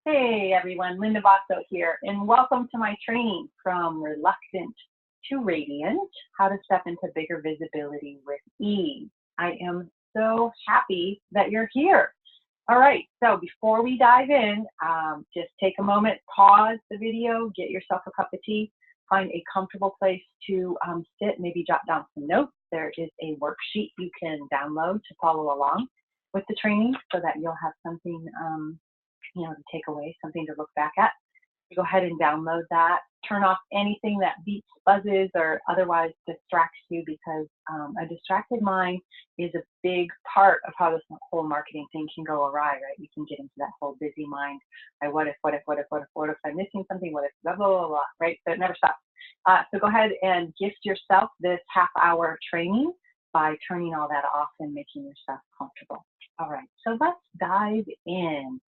Hey everyone, Linda Basso here, and welcome to my training from Reluctant to Radiant, how to step into bigger visibility with ease. I am so happy that you're here. All right, so before we dive in, just take a moment, pause the video, get yourself a cup of tea, find a comfortable place to sit, maybe jot down some notes. There is a worksheet you can download to follow along with the training so that you'll have something to take away, something to look back at. Go ahead and download that. Turn off anything that beeps, buzzes, or otherwise distracts you, because a distracted mind is a big part of how this whole marketing thing can go awry, right? You can get into that whole busy mind. What if I'm missing something? What if blah, blah, blah, blah, right? So it never stops. So go ahead and gift yourself this half-hour training by turning all that off and making yourself comfortable. All right, so let's dive in.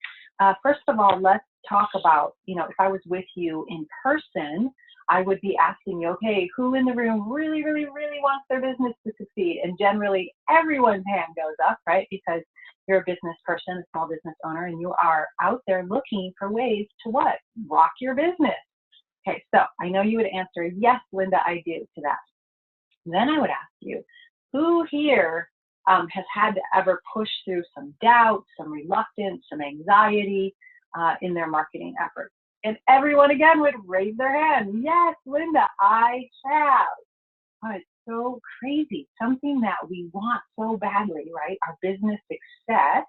First of all, let's talk about, if I was with you in person, I would be asking you, okay, who in the room really, really, really wants their business to succeed? And generally, everyone's hand goes up, right? Because you're a business person, a small business owner, and you are out there looking for ways to what? Rock your business. Okay, so I know you would answer, yes, Linda, I do, to that. Then I would ask you, who here has had to ever push through some doubt, some reluctance, some anxiety in their marketing efforts? And everyone again would raise their hand. Yes, Linda, I have. Oh, it's so crazy. Something that we want so badly, right? Our business success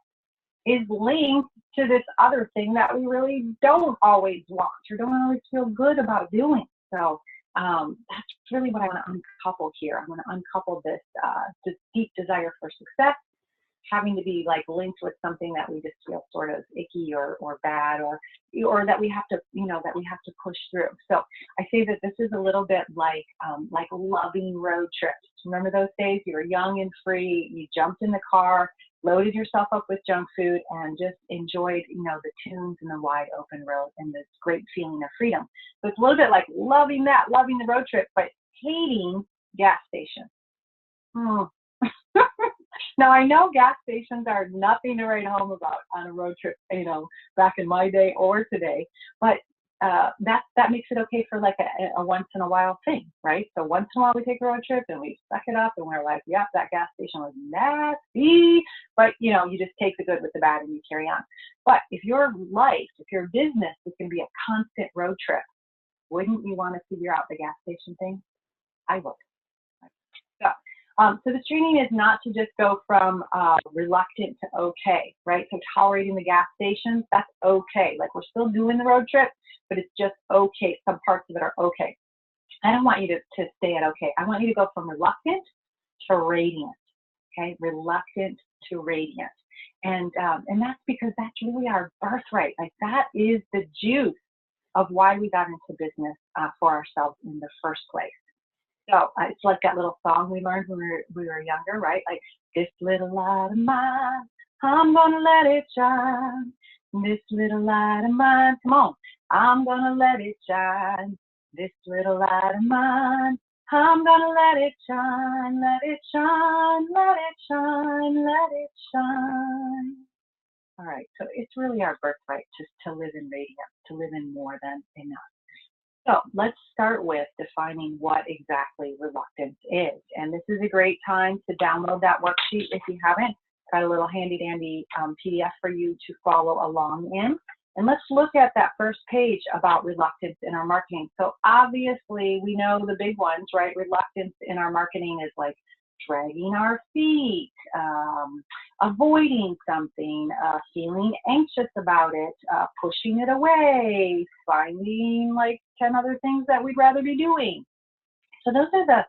is linked to this other thing that we really don't always want or don't always feel good about doing. So that's really what I want to uncouple here. I want to uncouple this deep desire for success having to be like linked with something that we just feel sort of icky or bad or that we have to push through. So I say that this is a little bit like loving road trips. Remember those days you were young and free, you jumped in the car, loaded yourself up with junk food, and just enjoyed, the tunes and the wide open road and this great feeling of freedom. So it's a little bit like loving the road trip, but hating gas stations. Now, I know gas stations are nothing to write home about on a road trip, back in my day or today, but that makes it okay for like a once in a while thing, right? So once in a while we take a road trip and we suck it up and we're like, yep, that gas station was nasty, but you just take the good with the bad and you carry on. But if your business is going to be a constant road trip, wouldn't you want to figure out the gas station thing? I would. So the training is not to just go from reluctant to okay, right? So tolerating the gas stations, that's okay. Like we're still doing the road trip, but it's just okay. Some parts of it are okay. I don't want you to stay at okay. I want you to go from reluctant to radiant, okay? Reluctant to radiant. And that's because that's really our birthright. Like that is the juice of why we got into business for ourselves in the first place. So it's like that little song we learned when we were younger, right? Like, this little light of mine, I'm gonna let it shine. This little light of mine, come on, I'm gonna let it shine. This little light of mine, I'm gonna let it shine, let it shine, let it shine, let it shine. All right, so it's really our birthright just to live in radiance, to live in more than enough. So let's start with defining what exactly reluctance is. And this is a great time to download that worksheet if you haven't. Got a little handy dandy PDF for you to follow along in. And let's look at that first page about reluctance in our marketing. So obviously we know the big ones, right? Reluctance in our marketing is like dragging our feet, avoiding something, feeling anxious about it, pushing it away, finding like 10 other things that we'd rather be doing. So those are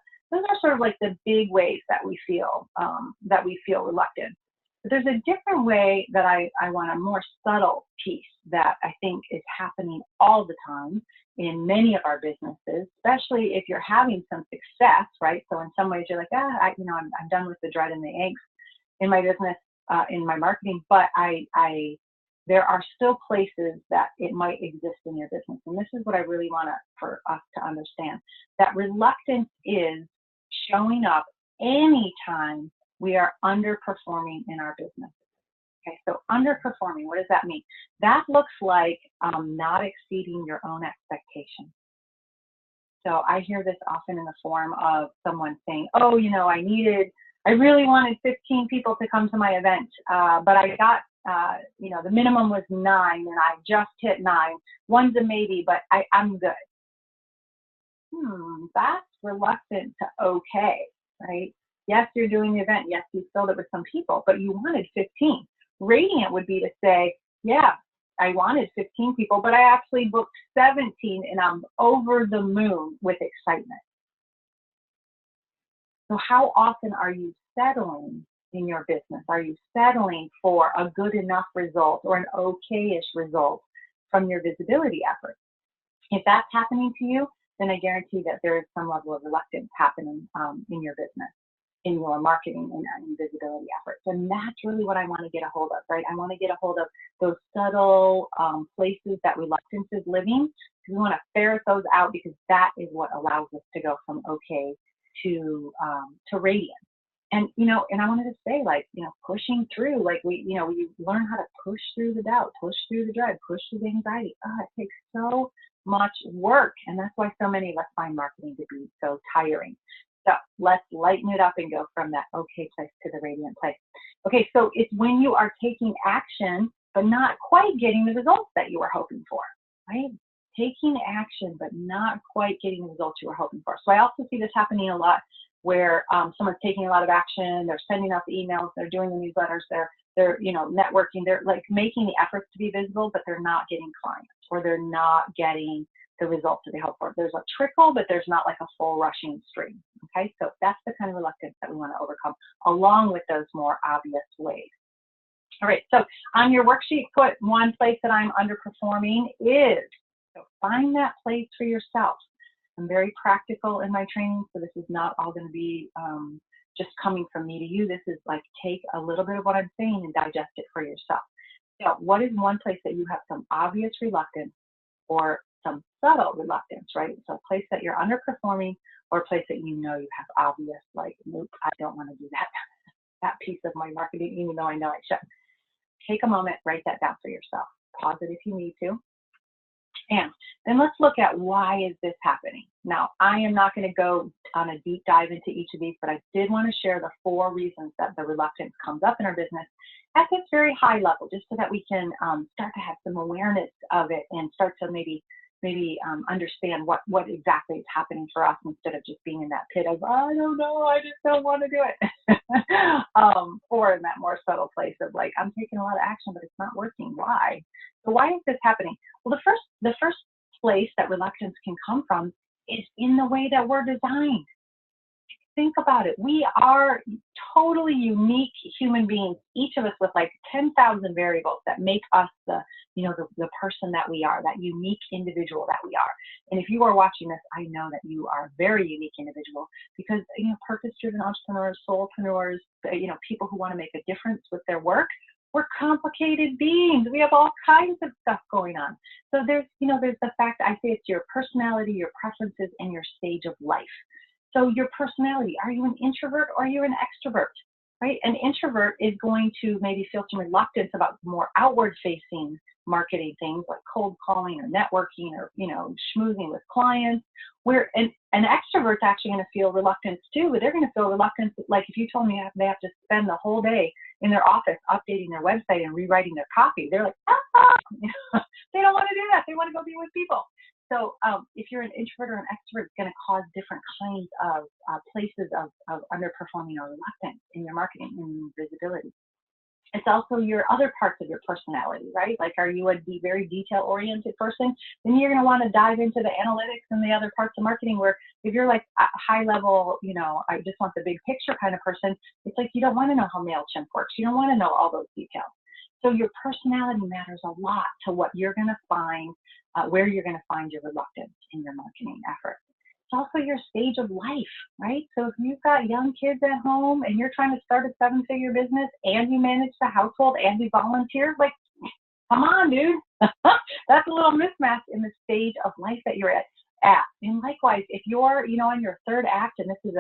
sort of like the big ways that we feel reluctant. But there's a different way that I want a more subtle piece that I think is happening all the time in many of our businesses, especially if you're having some success, right? So in some ways you're like, I'm done with the dread and the angst in my business, in my marketing, but there are still places that it might exist in your business. And this is what I really want for us to understand, that reluctance is showing up anytime we are underperforming in our business. Okay, so underperforming, what does that mean? That looks like not exceeding your own expectations. So I hear this often in the form of someone saying, oh, I really wanted 15 people to come to my event, but I got, the minimum was 9 and I just hit 9. One's a maybe, but I'm good. That's reluctant to okay, right? Yes, you're doing the event. Yes, you filled it with some people, but you wanted 15. Radiant would be to say, yeah, I wanted 15 people, but I actually booked 17 and I'm over the moon with excitement. So how often are you settling in your business? Are you settling for a good enough result or an okay-ish result from your visibility efforts? If that's happening to you, then I guarantee that there is some level of reluctance happening in your business, in your marketing and visibility efforts. And that's really what I want to get a hold of, right? I want to get a hold of those subtle places that reluctance is living. We want to ferret those out because that is what allows us to go from okay to radiant. And, and I wanted to say, pushing through, we learn how to push through the doubt, push through the dread, push through the anxiety. It takes so much work. And that's why so many of us find marketing to be so tiring. So let's lighten it up and go from that okay place to the radiant place. Okay, so it's when you are taking action, but not quite getting the results that you were hoping for, right? Taking action, but not quite getting the results you were hoping for. So I also see this happening a lot where someone's taking a lot of action, they're sending out the emails, they're doing the newsletters, they're networking, they're making the efforts to be visible, but they're not getting clients or they're not getting the results that they hope for. There's a trickle, but there's not like a full rushing stream. Okay, so that's the kind of reluctance that we want to overcome, along with those more obvious ways. All right, so on your worksheet, put one place that I'm underperforming is. So find that place for yourself. I'm very practical in my training, so this is not all going to be just coming from me to you. This is like take a little bit of what I'm saying and digest it for yourself. So what is one place that you have some obvious reluctance or some subtle reluctance, right? So a place that you're underperforming or a place that you have obvious, nope, I don't want to do that piece of my marketing, even though I know I should. Take a moment, write that down for yourself. Pause it if you need to. And then let's look at why is this happening. Now, I am not going to go on a deep dive into each of these, but I did want to share the 4 reasons that the reluctance comes up in our business at this very high level, just so that we can start to have some awareness of it and start to maybe understand what exactly is happening for us instead of just being in that pit of, I don't know, I just don't want to do it. Or in that more subtle place of I'm taking a lot of action, but it's not working. Why? So why is this happening? Well, the first place that reluctance can come from is in the way that we're designed. Think about it. We are totally unique human beings, each of us with 10,000 variables that make us the person that we are, that unique individual that we are. And if you are watching this, I know that you are a very unique individual because, purpose-driven entrepreneurs, soulpreneurs, people who want to make a difference with their work, we're complicated beings. We have all kinds of stuff going on. So there's the fact, I say it's your personality, your preferences, and your stage of life. So your personality, are you an introvert or are you an extrovert, right? An introvert is going to maybe feel some reluctance about more outward-facing marketing things like cold calling or networking or, schmoozing with clients, where an extrovert's actually going to feel reluctance too, but they're going to feel reluctance. Like if you told me they have to spend the whole day in their office updating their website and rewriting their copy, they're like, they don't want to do that. They want to go be with people. So if you're an introvert or an extrovert, it's going to cause different kinds of places of underperforming or reluctance in your marketing and visibility. It's also your other parts of your personality, right? Are you a very detail-oriented person? Then you're going to want to dive into the analytics and the other parts of marketing where if you're a high-level, I just want the big picture kind of person, it's you don't want to know how MailChimp works. You don't want to know all those details. So your personality matters a lot to what you're going to find, where you're going to find your reluctance in your marketing effort. It's also your stage of life, right? So if you've got young kids at home and you're trying to start a 7-figure business and you manage the household and you volunteer, come on, dude. That's a little mismatch in the stage of life that you're at. And likewise, if you're, on your 3rd act and this is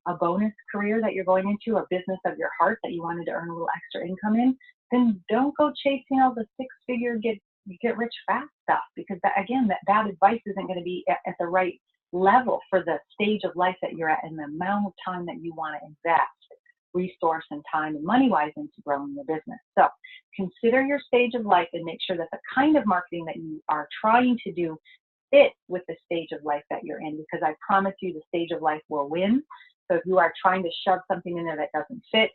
a bonus career that you're going into, a business of your heart that you wanted to earn a little extra income in, then don't go chasing all the six-figure get rich fast stuff, because that, again, that advice isn't going to be at the right level for the stage of life that you're at and the amount of time that you want to invest resource and time and money-wise into growing your business. So consider your stage of life and make sure that the kind of marketing that you are trying to do fit with the stage of life that you're in, because I promise you the stage of life will win. So if you are trying to shove something in there that doesn't fit,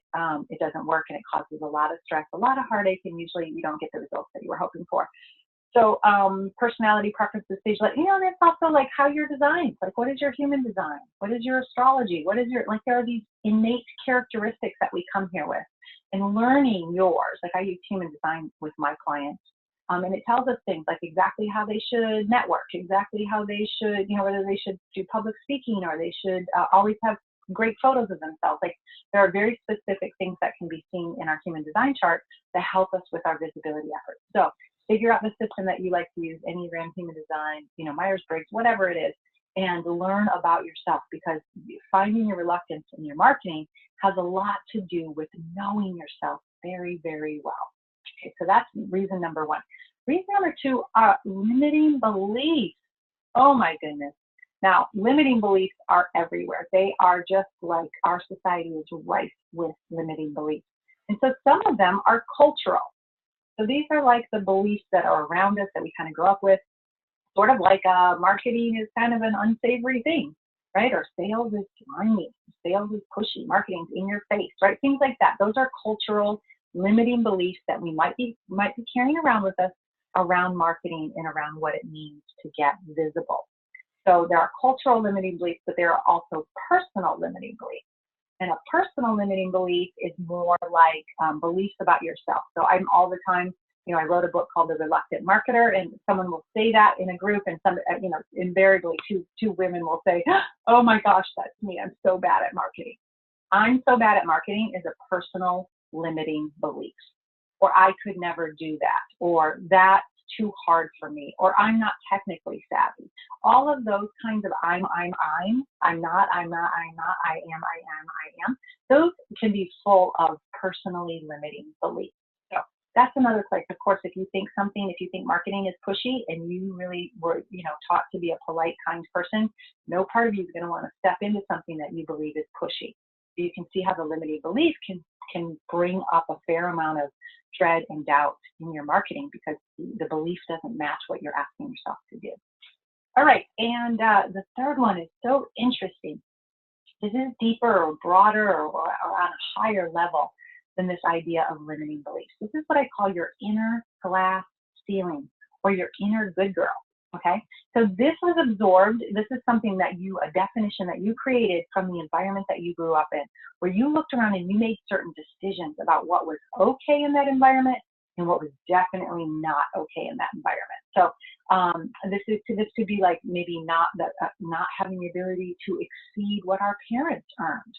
it doesn't work, and it causes a lot of stress, a lot of heartache, and usually you don't get the results that you were hoping for. So personality, preferences, stage life, and it's also like how you're designed. Like, what is your human design? What is your astrology? What is your, like, there are these innate characteristics that we come here with, and learning yours. Like, I use human design with my clients. And it tells us things like exactly how they should network, exactly how they should, whether they should do public speaking or they should always have great photos of themselves. Like, there are very specific things that can be seen in our human design chart that help us with our visibility efforts. So figure out the system that you like to use, Enneagram, human design, Myers-Briggs, whatever it is, and learn about yourself, because finding your reluctance in your marketing has a lot to do with knowing yourself very, very well. Okay, so that's reason number one. Reason number two are limiting beliefs. Oh my goodness. Now, limiting beliefs are everywhere. They are just like our society is rife with limiting beliefs. And so some of them are cultural. So these are like the beliefs that are around us that we kind of grow up with, sort of like marketing is kind of an unsavory thing, right? Or sales is slimy, sales is pushy, marketing's in your face, right? Things like that. Those are cultural limiting beliefs that we might be carrying around with us around marketing and around what it means to get visible. So there are cultural limiting beliefs, but there are also personal limiting beliefs. And a personal limiting belief is more like beliefs about yourself. So I'm all the time, I wrote a book called The Reluctant Marketer, and someone will say that in a group, and some, invariably two women will say, oh my gosh, that's me. I'm so bad at marketing. I'm so bad at marketing is a personal limiting belief. Or I could never do that. Or that's too hard for me. Or I'm not technically savvy. All of those kinds of I'm not, I am. Those can be full of personally limiting beliefs. So that's another place. Of course, if you think marketing is pushy and you really were, taught to be a polite, kind person, no part of you is going to want to step into something that you believe is pushy. So you can see how the limiting belief can bring up a fair amount of dread and doubt in your marketing, because the belief doesn't match what you're asking yourself to do. All right, and the third one is so interesting. This is deeper or broader or on a higher level than this idea of limiting beliefs. This is what I call your inner glass ceiling, or your inner good girl. Okay, so this was absorbed. This is something that a definition that you created from the environment that you grew up in, where you looked around and you made certain decisions about what was okay in that environment and what was definitely not okay in that environment. So this could be like maybe not having the ability to exceed what our parents earned.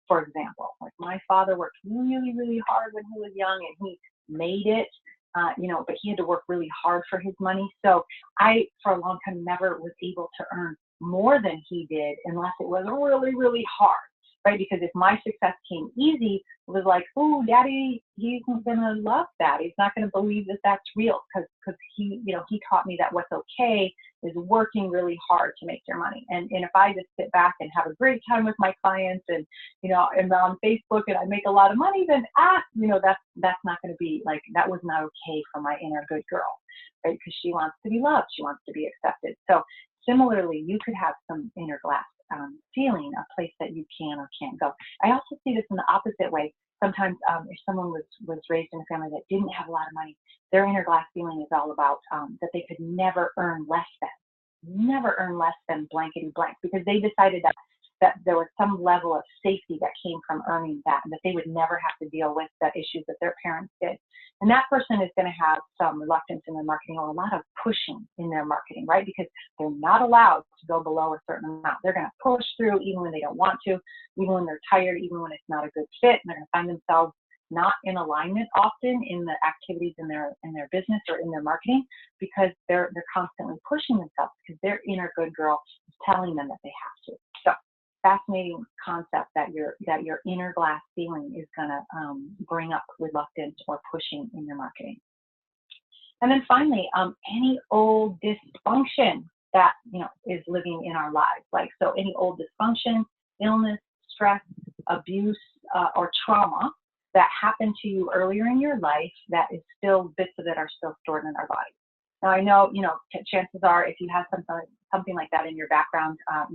For example, like my father worked really, really hard when he was young, and he made it. But he had to work really hard for his money. So I, for a long time, never was able to earn more than he did unless it was really, really hard, right? Because if my success came easy, it was like, oh, daddy, he's going to love that. He's not going to believe that that's real, because he taught me that what's okay is working really hard to make your money. And if I just sit back and have a great time with my clients and, and on Facebook and I make a lot of money, then, that's not going to be like, that was not okay for my inner good girl, right? Because she wants to be loved. She wants to be accepted. So similarly, you could have some inner glass ceiling, a place that you can or can't go. I also see this in the opposite way. Sometimes if someone was raised in a family that didn't have a lot of money, their inner glass ceiling is all about that they could never earn less than blankety blank, because they decided that there was some level of safety that came from earning that, and that they would never have to deal with the issues that their parents did. And that person is going to have some reluctance in their marketing, or a lot of pushing in their marketing, right? Because they're not allowed to go below a certain amount. They're going to push through even when they don't want to, even when they're tired, even when it's not a good fit, and they're going to find themselves not in alignment often in the activities in their business or in their marketing, because they're constantly pushing themselves, because their inner good girl is telling them that they have to. So fascinating concept that your inner glass ceiling is going to bring up reluctance or pushing in your marketing. And then finally, any old dysfunction that is living in our lives, like so any old dysfunction, illness, stress, abuse, or trauma that happened to you earlier in your life that is still, bits of it are still stored in our body. Now I know, chances are if you have something like that in your background, a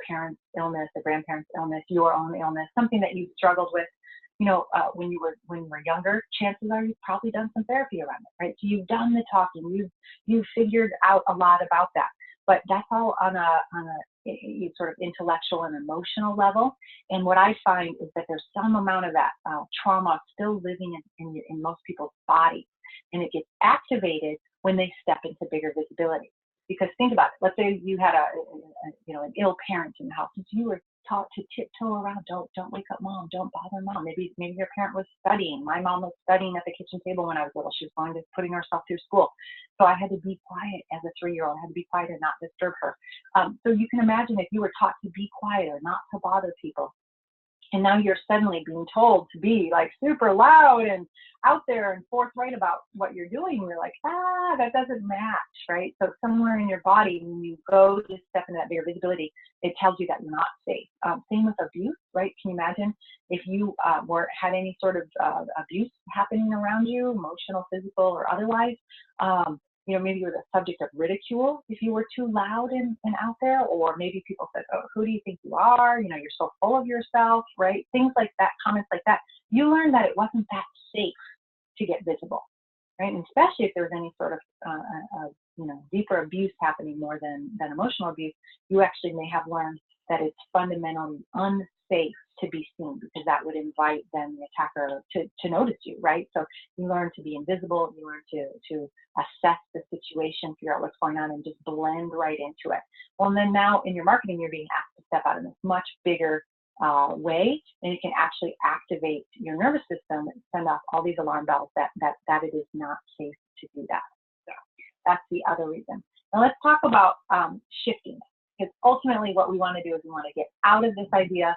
parent's illness, a grandparent's illness, your own illness, something that you struggled with, when you were younger, chances are you've probably done some therapy around it, right? So you've done the talking, you've figured out a lot about that. But that's all on a sort of intellectual and emotional level. And what I find is that there's some amount of that trauma still living in most people's bodies, and it gets activated when they step into bigger visibility. Because think about it. Let's say you had an ill parent in the house, and you were taught to tiptoe around. Don't wake up mom. Don't bother mom. Maybe your parent was studying. My mom was studying at the kitchen table when I was little. She was putting herself through school. So I had to be quiet as a 3-year-old. I had to be quiet and not disturb her. So you can imagine if you were taught to be quiet or not to bother people, and now you're suddenly being told to be like super loud and out there and forthright about what you're doing. You're like, that doesn't match, right? So somewhere in your body, when you go to step into that bigger visibility, it tells you that you're not safe. Same with abuse, right? Can you imagine if you had any sort of abuse happening around you, emotional, physical, or otherwise? Maybe you were the subject of ridicule if you were too loud and out there, or maybe people said, oh, who do you think you are? You're so full of yourself, right? Things like that, comments like that. You learned that it wasn't that safe to get visible, right? And especially if there was any sort of, deeper abuse happening more than emotional abuse, you actually may have learned that it's fundamentally unsafe to be seen, because that would invite then the attacker to notice you, right? So you learn to be invisible, you learn to assess the situation, figure out what's going on, and just blend right into it. Well, and then now in your marketing, you're being asked to step out in this much bigger way, and you can actually activate your nervous system and send off all these alarm bells that it is not safe to do that. So that's the other reason. Now let's talk about shifting, because ultimately what we want to do is we want to get out of this idea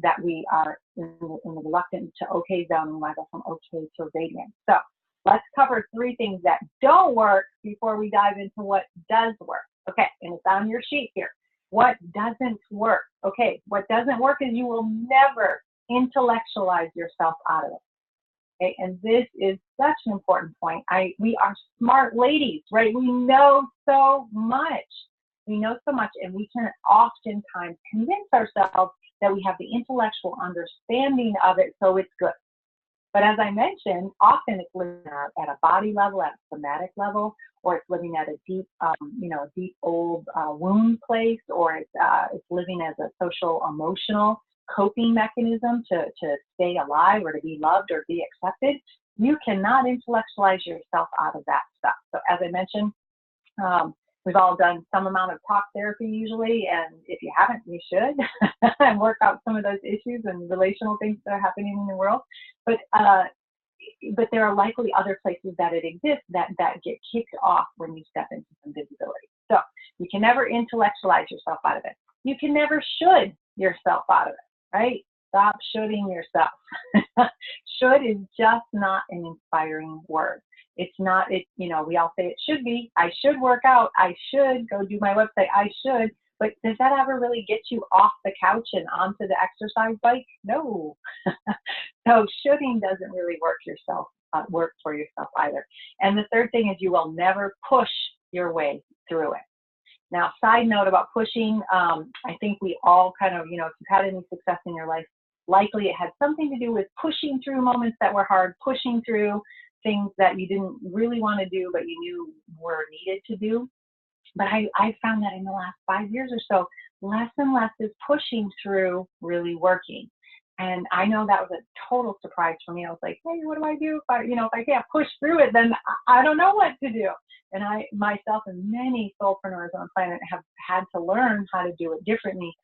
that we are in the reluctant to okay zone, and we want to go from okay to radiant. So let's cover 3 things that don't work before we dive into what does work. Okay, and it's on your sheet here. What doesn't work? Okay, what doesn't work is you will never intellectualize yourself out of it. Okay, and this is such an important point. We are smart ladies, right? We know so much. We know so much, and we can oftentimes convince ourselves that we have the intellectual understanding of it, so it's good. But as I mentioned, often it's living at a body level, at a somatic level, or it's living at a deep, deep old wound place, or it's living as a social, emotional coping mechanism to stay alive or to be loved or be accepted. You cannot intellectualize yourself out of that stuff. So as I mentioned, we've all done some amount of talk therapy usually, and if you haven't, you should, and work out some of those issues and relational things that are happening in the world. But there are likely other places that it exists that get kicked off when you step into some visibility. So you can never intellectualize yourself out of it. You can never should yourself out of it, right? Stop shoulding yourself. Should is just not an inspiring word. It's not, we all say it should be. I should work out. I should go do my website. I should. But does that ever really get you off the couch and onto the exercise bike? No. So shoulding doesn't really work for yourself either. And the third thing is you will never push your way through it. Now, side note about pushing, I think we all kind of, if you've had any success in your life, likely it had something to do with pushing through moments that were hard, pushing through things that you didn't really want to do, but you knew were needed to do. But I found that in the last 5 years or so, less and less is pushing through really working. And I know that was a total surprise for me. I was like, hey, what do I do? If I can't push through it, then I don't know what to do. And I, myself and many soulpreneurs on the planet have had to learn how to do it differently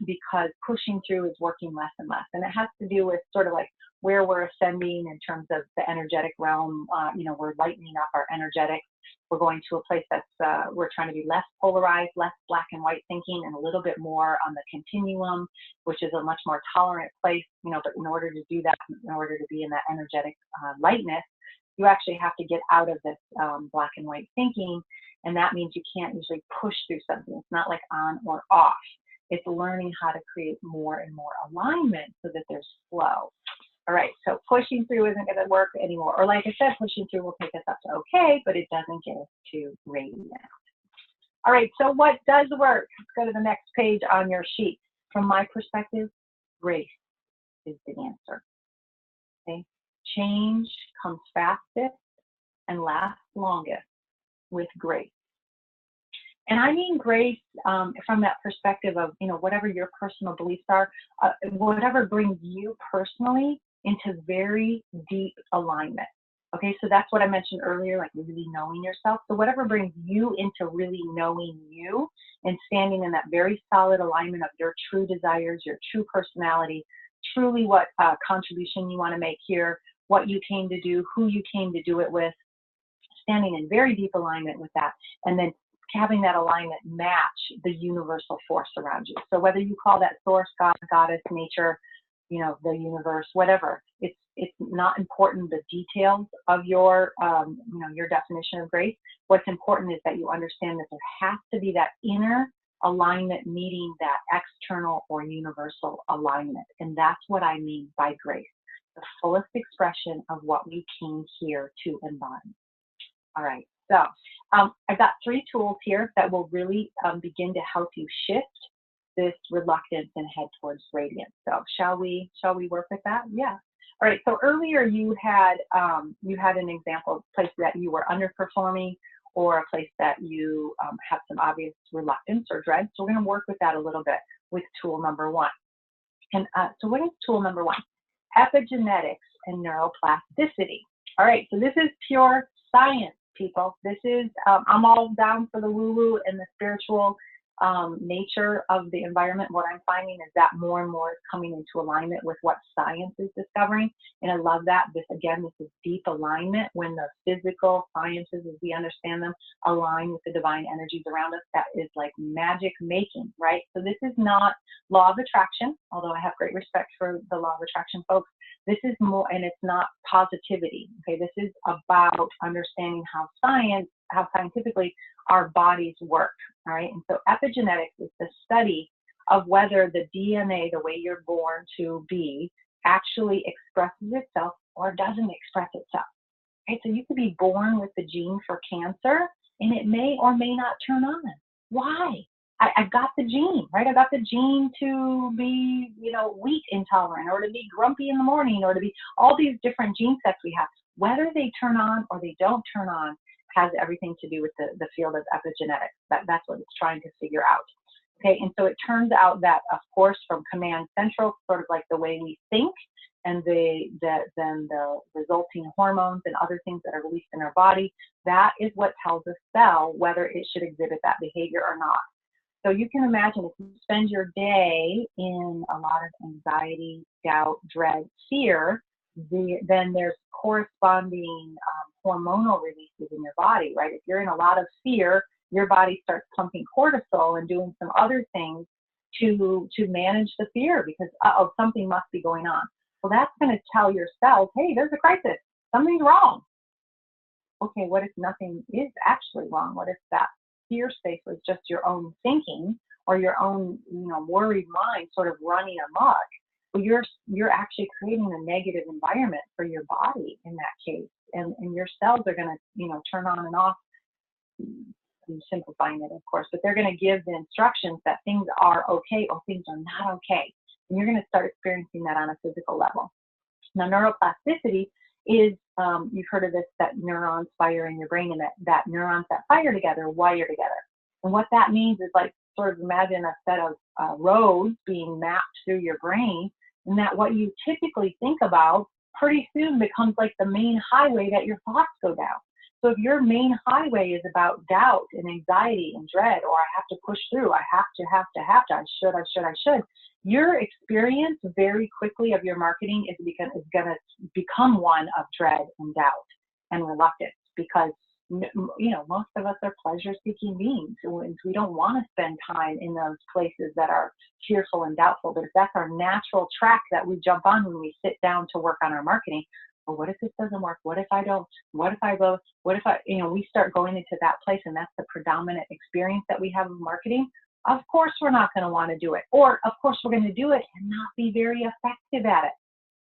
because pushing through is working less and less. And it has to do with sort of like where we're ascending in terms of the energetic realm. You know, we're lightening up our energetics. We're going to a place that's, we're trying to be less polarized, less black and white thinking, and a little bit more on the continuum, which is a much more tolerant place, you know, but in order to do that, in order to be in that energetic lightness, you actually have to get out of this black and white thinking, and that means you can't usually push through something. It's not like on or off. It's learning how to create more and more alignment so that there's flow. All right, so pushing through isn't going to work anymore. Or like I said, pushing through will take us up to okay, but it doesn't get us to radiant. All right, so what does work? Let's go to the next page on your sheet. From my perspective, grace is the answer. Okay, change comes fastest and lasts longest with grace. And I mean grace from that perspective of, you know, whatever your personal beliefs are, whatever brings you personally into very deep alignment. Okay, so that's what I mentioned earlier, like really knowing yourself. So whatever brings you into really knowing you and standing in that very solid alignment of your true desires, your true personality, truly what contribution you want to make here, what you came to do, who you came to do it with, standing in very deep alignment with that, and then having that alignment match the universal force around you. So whether you call that source, God, goddess, nature, you know, the universe, whatever, it's not important the details of your, you know, your definition of grace. What's important is that you understand that there has to be that inner alignment meeting that external or universal alignment. And that's what I mean by grace, the fullest expression of what we came here to embody. All right, so I've got 3 tools here that will really begin to help you shift this reluctance and head towards radiance. So shall we work with that? Yeah. All right, so earlier you had an example, place that you were underperforming or a place that you have some obvious reluctance or dread. So we're going to work with that a little bit with tool number 1. And so what is tool number 1? Epigenetics and neuroplasticity. All right, so this is pure science, people. This is, I'm all down for the woo-woo and the spiritual nature of the environment. What I'm finding is that more and more is coming into alignment with what science is discovering. And I love that. This is deep alignment when the physical sciences, as we understand them, align with the divine energies around us. That is like magic making, right? So this is not law of attraction, although I have great respect for the law of attraction folks. This is more, and it's not positivity. Okay, this is about understanding how scientifically our bodies work. All right, and so epigenetics is the study of whether the DNA, the way you're born to be, actually expresses itself or doesn't express itself. Right, so you could be born with the gene for cancer, and it may or may not turn on. Why? I've got the gene, right? I've got the gene to be, you know, wheat intolerant, or to be grumpy in the morning, or to be all these different gene sets we have. Whether they turn on or they don't turn on has everything to do with the field of epigenetics. That's what it's trying to figure out. Okay, and so it turns out that, of course, from command central, sort of like the way we think, and then the resulting hormones and other things that are released in our body, that is what tells a cell whether it should exhibit that behavior or not. So you can imagine if you spend your day in a lot of anxiety, doubt, dread, fear, then there's corresponding hormonal releases in your body, right? If you're in a lot of fear, your body starts pumping cortisol and doing some other things to manage the fear because, uh-oh, something must be going on. Well, that's going to tell your cells, hey, there's a crisis. Something's wrong. Okay, what if nothing is actually wrong? What if that fear space was just your own thinking or your own, you know, worried mind sort of running amok? Well, you're actually creating a negative environment for your body in that case, and your cells are going to, you know, turn on and off. I'm simplifying it, of course, but they're going to give the instructions that things are okay or things are not okay, and you're going to start experiencing that on a physical level. Now, neuroplasticity is, you've heard of this, that neurons fire in your brain, and that neurons that fire together wire together. And what that means is, like, sort of imagine a set of roads being mapped through your brain, and that what you typically think about pretty soon becomes like the main highway that your thoughts go down. So if your main highway is about doubt and anxiety and dread, or I have to push through, I have to, I should, your experience very quickly of your marketing is going to become one of dread and doubt and reluctance, because most of us are pleasure-seeking beings. We don't want to spend time in those places that are fearful and doubtful. But if that's our natural track that we jump on when we sit down to work on our marketing, well, what if this doesn't work? What if I don't? What if I go? What if we start going into that place, and that's the predominant experience that we have of marketing. Of course, we're not going to want to do it. Or, of course, we're going to do it and not be very effective at it.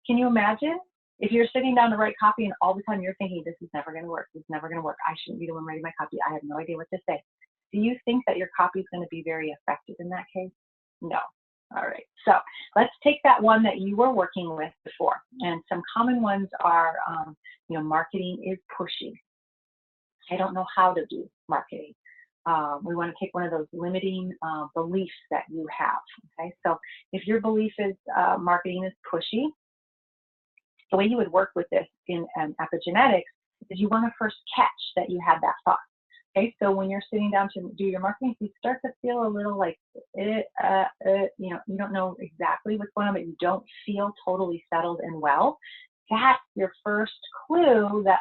Can you imagine? If you're sitting down to write copy and all the time you're thinking, this is never going to work, this is never going to work, I shouldn't be the one writing my copy, I have no idea what to say. Do you think that your copy is going to be very effective in that case? No. All right. So let's take that one that you were working with before. And some common ones are, marketing is pushy. I don't know how to do marketing. We want to take one of those limiting beliefs that you have. Okay. So if your belief is marketing is pushy, the way you would work with this in epigenetics is you want to first catch that you had that thought. Okay, so when you're sitting down to do your marketing, you start to feel a little like you don't know exactly what's going on, but you don't feel totally settled and well. That's your first clue that,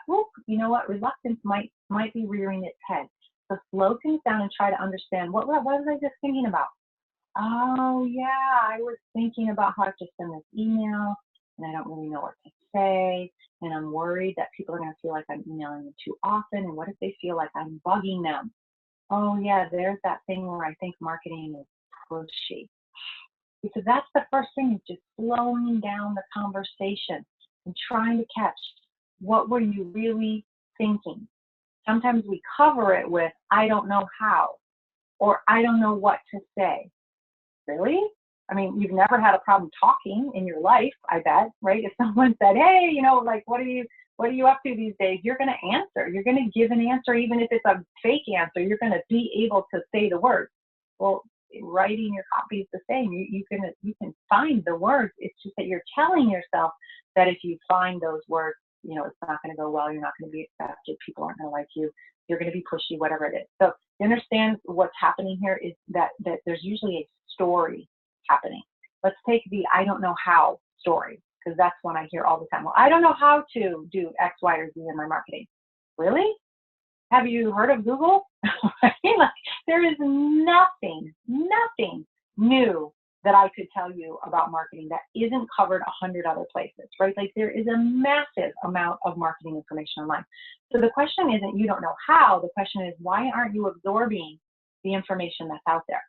reluctance might be rearing its head. So slow things down and try to understand what was I just thinking about? Oh yeah, I was thinking about how to send this email, and I don't really know what to say, and I'm worried that people are going to feel like I'm emailing them too often, and what if they feel like I'm bugging them? Oh yeah, there's that thing where I think marketing is pushy. So that's the first thing, is just slowing down the conversation and trying to catch, what were you really thinking? Sometimes we cover it with, I don't know how, or I don't know what to say. Really? I mean, you've never had a problem talking in your life, I bet, right? If someone said, hey, what are you up to these days? You're going to answer. You're going to give an answer, even if it's a fake answer. You're going to be able to say the words. Well, writing your copy is the same. You can find the words. It's just that you're telling yourself that if you find those words, it's not going to go well. You're not going to be accepted. People aren't going to like you. You're going to be pushy, whatever it is. So you understand what's happening here is that there's usually a story happening. Let's take the I don't know how story, because that's one I hear all the time. Well, I don't know how to do X, Y, or Z in my marketing. Really? Have you heard of Google? There is nothing new that I could tell you about marketing that isn't covered 100 other places, right? Like, there is a massive amount of marketing information online. So the question isn't you don't know how, the question is, why aren't you absorbing the information that's out there,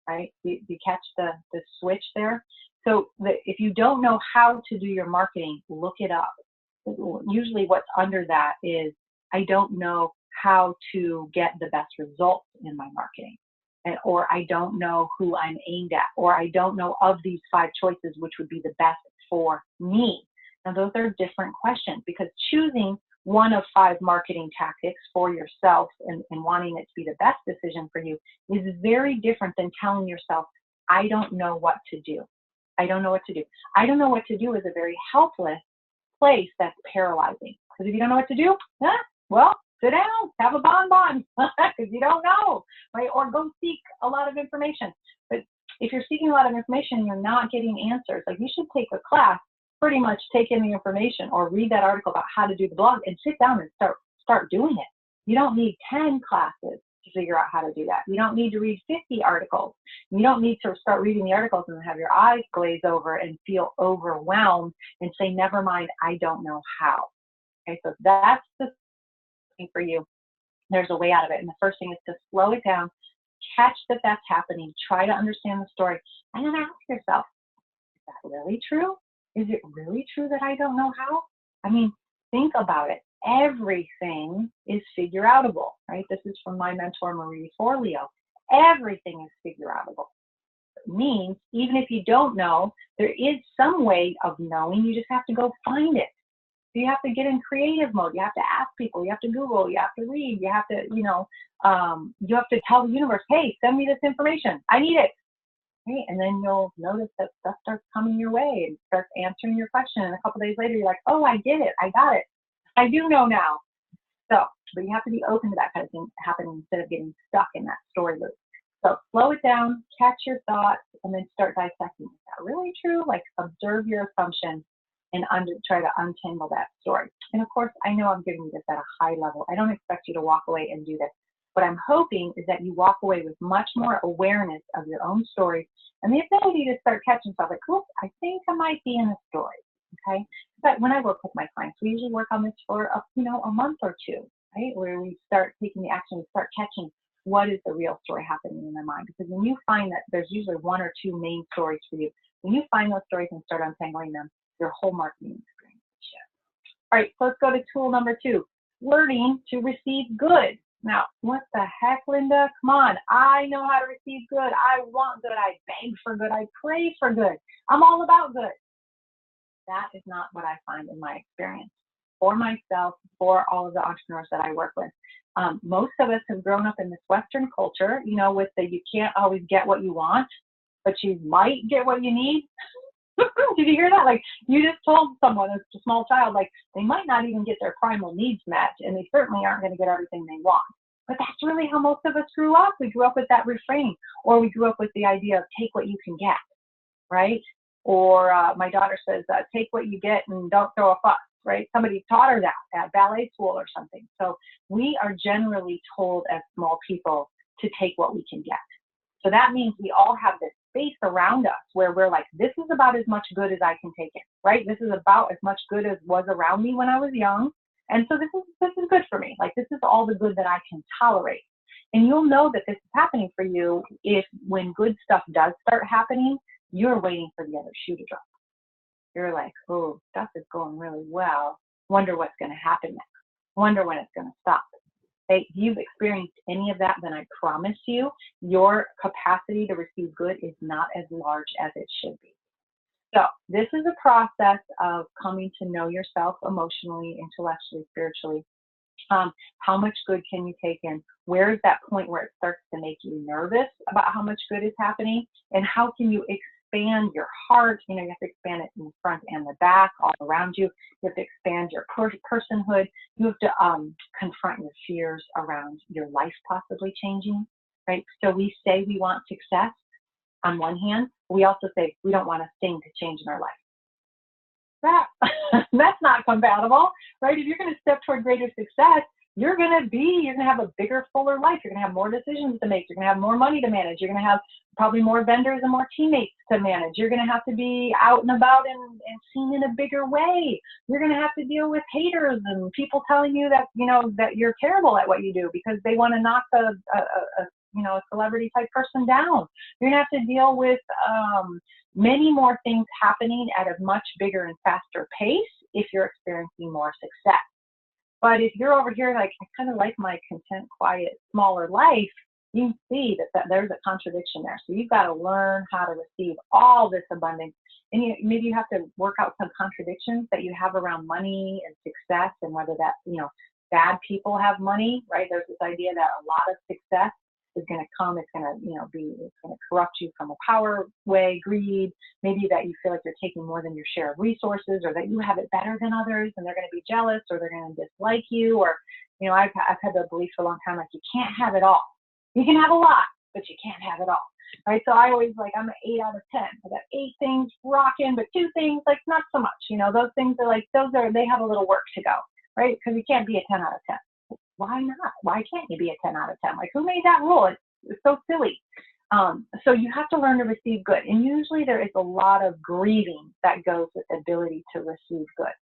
right? You catch the switch there? So if you don't know how to do your marketing, look it up. Usually what's under that is, I don't know how to get the best results in my marketing. Or I don't know who I'm aimed at, or I don't know of these 5 choices which would be the best for me. Now, those are different questions, because choosing one of 5 marketing tactics for yourself and wanting it to be the best decision for you is very different than telling yourself, I don't know what to do. I don't know what to do. I don't know what to do is a very helpless place that's paralyzing. Because if you don't know what to do, well, sit down, have a bonbon, because you don't know, right? Or go seek a lot of information. But if you're seeking a lot of information, you're not getting answers. Like, you should take a class, pretty much take in the information, or read that article about how to do the blog and sit down and start doing it. You don't need 10 classes to figure out how to do that. You don't need to read 50 articles. You don't need to start reading the articles and have your eyes glaze over and feel overwhelmed and say, never mind, I don't know how. Okay, so that's the for you. There's a way out of it. And the first thing is to slow it down, catch that that's happening, try to understand the story, and then ask yourself, is that really true? Is it really true that I don't know how? I mean, think about it. Everything is figure outable, right? This is from my mentor, Marie Forleo. Everything is figure outable. It means even if you don't know, there is some way of knowing. You just have to go find it. So you have to get in creative mode. You have to ask people. You have to Google. You have to read. You have to, you have to tell the universe, hey, send me this information. I need it. Okay? And then you'll notice that stuff starts coming your way and starts answering your question. And a couple days later, you're like, oh, I get it. I got it. I do know now. So But you have to be open to that kind of thing happening instead of getting stuck in that story loop. So slow it down, catch your thoughts, and then start dissecting. Is that really true? Like observe your assumptions and try to untangle that story. And of course, I know I'm giving you this at a high level. I don't expect you to walk away and do this. What I'm hoping is that you walk away with much more awareness of your own story and the ability to start catching yourself like, oops, I think I might be in a story, okay? But when I work with my clients, we usually work on this for a month or two, right? Where we start taking the action, we start catching what is the real story happening in their mind. Because when you find that there's usually one or two main stories for you, when you find those stories and start untangling them, your whole marketing experience shifts. All right, so let's go to tool number 2, learning to receive good. Now, what the heck, Linda? Come on. I know how to receive good. I want good. I beg for good. I pray for good. I'm all about good. That is not what I find in my experience. For myself, for all of the entrepreneurs that I work with. Most of us have grown up in this Western culture, with the you can't always get what you want, but you might get what you need. Did you hear that? Like, you just told someone, as a small child, like, they might not even get their primal needs met, and they certainly aren't going to get everything they want. But that's really how most of us grew up. We grew up with that refrain, or we grew up with the idea of take what you can get, right? Or my daughter says, take what you get and don't throw a fuss, right? Somebody taught her that at ballet school or something. So we are generally told as small people to take what we can get. So that means we all have this space around us where we're like, this is about as much good as I can take it, right? This is about as much good as was around me when I was young. And so this is good for me. Like, this is all the good that I can tolerate. And you'll know that this is happening for you if when good stuff does start happening, you're waiting for the other shoe to drop. You're like, oh, stuff is going really well. Wonder what's going to happen next. Wonder when it's going to stop. If you've experienced any of that, then I promise you, your capacity to receive good is not as large as it should be. So this is a process of coming to know yourself emotionally, intellectually, spiritually. How much good can you take in? Where is that point where it starts to make you nervous about how much good is happening? And how can you expand your heart? You have to expand it in the front and the back, all around you. You have to expand your personhood. You have to confront your fears around your life possibly changing, right? So we say we want success on one hand. We also say we don't want a thing to change in our life. That's not compatible, right? If you're going to step toward greater success, you're going to have a bigger, fuller life. You're going to have more decisions to make. You're going to have more money to manage. You're going to have probably more vendors and more teammates to manage. You're going to have to be out and about and seen in a bigger way. You're going to have to deal with haters and people telling you that, that you're terrible at what you do because they want to knock a celebrity type person down. You're going to have to deal with many more things happening at a much bigger and faster pace if you're experiencing more success. But if you're over here like, I kind of like my content, quiet, smaller life, you can see that there's a contradiction there. So you've got to learn how to receive all this abundance. And maybe you have to work out some contradictions that you have around money and success, and whether that, bad people have money, right? There's this idea that a lot of success is going to come, it's going to corrupt you from a power way, greed, maybe that you feel like you're taking more than your share of resources, or that you have it better than others and they're going to be jealous, or they're going to dislike you, or, I've had the belief for a long time, like, you can't have it all. You can have a lot, but you can't have it all, right? So I always I'm an 8 out of 10. I got 8 things rocking, but 2 things, like, not so much, those things are like, they have a little work to go, right? Because you can't be a 10 out of 10. Why not? Why can't you be a 10 out of 10? Like, who made that rule? It's so silly. So you have to learn to receive good. And usually there is a lot of grieving that goes with the ability to receive good.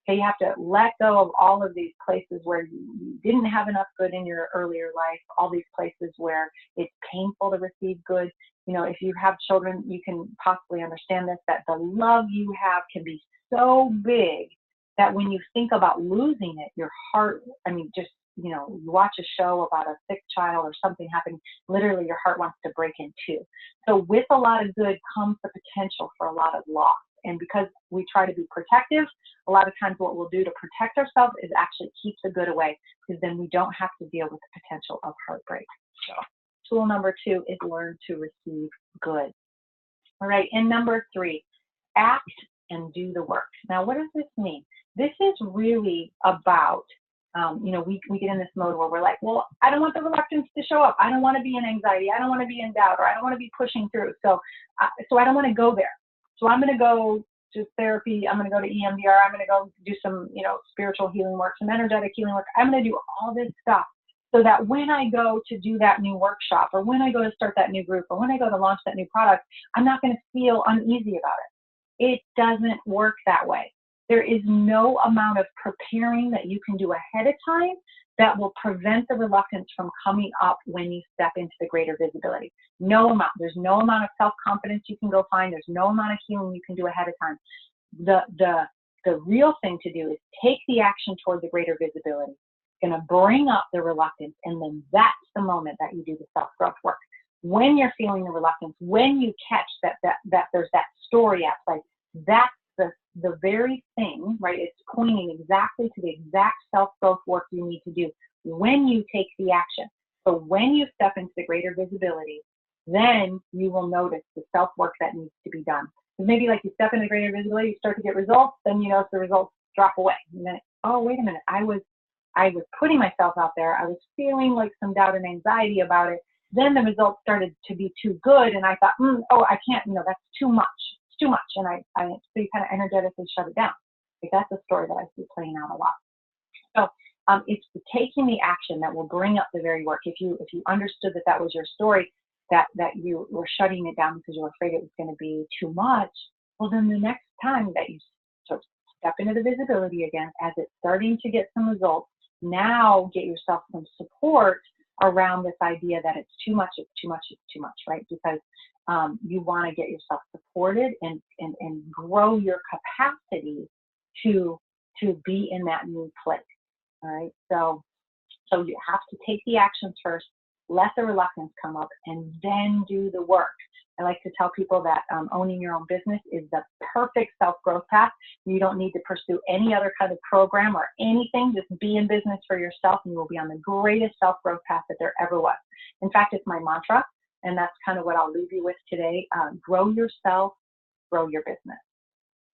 Okay, you have to let go of all of these places where you didn't have enough good in your earlier life, all these places where it's painful to receive good. If you have children, you can possibly understand this, that the love you have can be so big that when you think about losing it, your heart, you watch a show about a sick child or something happening, literally your heart wants to break in two. So with a lot of good comes the potential for a lot of loss. And because we try to be protective, a lot of times what we'll do to protect ourselves is actually keep the good away, because then we don't have to deal with the potential of heartbreak. So tool number 2 is learn to receive good. All right, and number 3, act and do the work. Now, what does this mean? This is really about You know, we get in this mode where we're like, well, I don't want the reluctance to show up. I don't want to be in anxiety. I don't want to be in doubt, or I don't want to be pushing through. So I don't want to go there. So I'm going to go to therapy. I'm going to go to EMDR. I'm going to go do some, you know, spiritual healing work, some energetic healing work. I'm going to do all this stuff so that when I go to do that new workshop, or when I go to start that new group, or when I go to launch that new product, I'm not going to feel uneasy about it. It doesn't work that way. There is no amount of preparing that you can do ahead of time that will prevent the reluctance from coming up when you step into the greater visibility. No amount. There's no amount of self-confidence you can go find. There's no amount of healing you can do ahead of time. The real thing to do is take the action toward the greater visibility. It's going to bring up the reluctance, and then that's the moment that you do the self-growth work. When you're feeling the reluctance, when you catch that there's that story at play, that's the very thing, right? It's pointing exactly to the exact self-growth work you need to do when you take the action. So when you step into the greater visibility, then you will notice the self-work that needs to be done. Because maybe like you step into greater visibility, you start to get results, then you notice the results drop away. And then, oh, wait a minute, I was putting myself out there. I was feeling like some doubt and anxiety about it. Then the results started to be too good, and I thought, oh, I can't, you know, that's too much. Too much, and so you kind of energetically shut it down. Like that's a story that I see playing out a lot. So it's taking the action that will bring up the very work. If you understood that was your story, that you were shutting it down because you were afraid it was going to be too much, well, then the next time that you sort of step into the visibility again, as it's starting to get some results, now get yourself some support around this idea that it's too much, right? Because you want to get yourself supported and grow your capacity to be in that new place. All right. So you have to take the actions first, let the reluctance come up, and then do the work. I like to tell people that owning your own business is the perfect self-growth path. You don't need to pursue any other kind of program or anything. Just be in business for yourself, and you will be on the greatest self-growth path that there ever was. In fact, it's my mantra, and that's kind of what I'll leave you with today. Grow yourself, grow your business.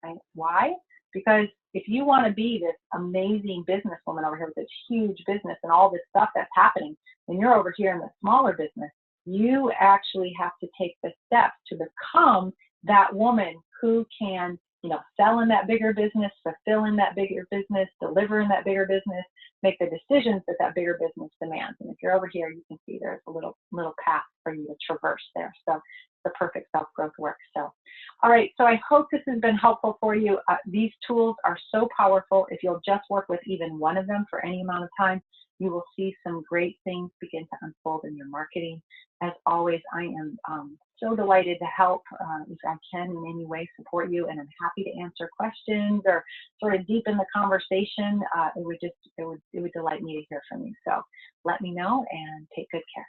Right? Why? Because if you want to be this amazing businesswoman over here with this huge business and all this stuff that's happening, and you're over here in the smaller business, you actually have to take the steps to become that woman who can, you know, sell in that bigger business, fulfill in that bigger business, deliver in that bigger business, make the decisions that bigger business demands. And if you're over here, you can see there's a little path for you to traverse there. So the perfect self-growth work. So, all right. So I hope this has been helpful for you. These tools are so powerful. If you'll just work with even one of them for any amount of time, you will see some great things begin to unfold in your marketing. As always, I am so delighted to help if I can in any way support you, and I'm happy to answer questions or sort of deepen the conversation. It would delight me to hear from you. So let me know and take good care.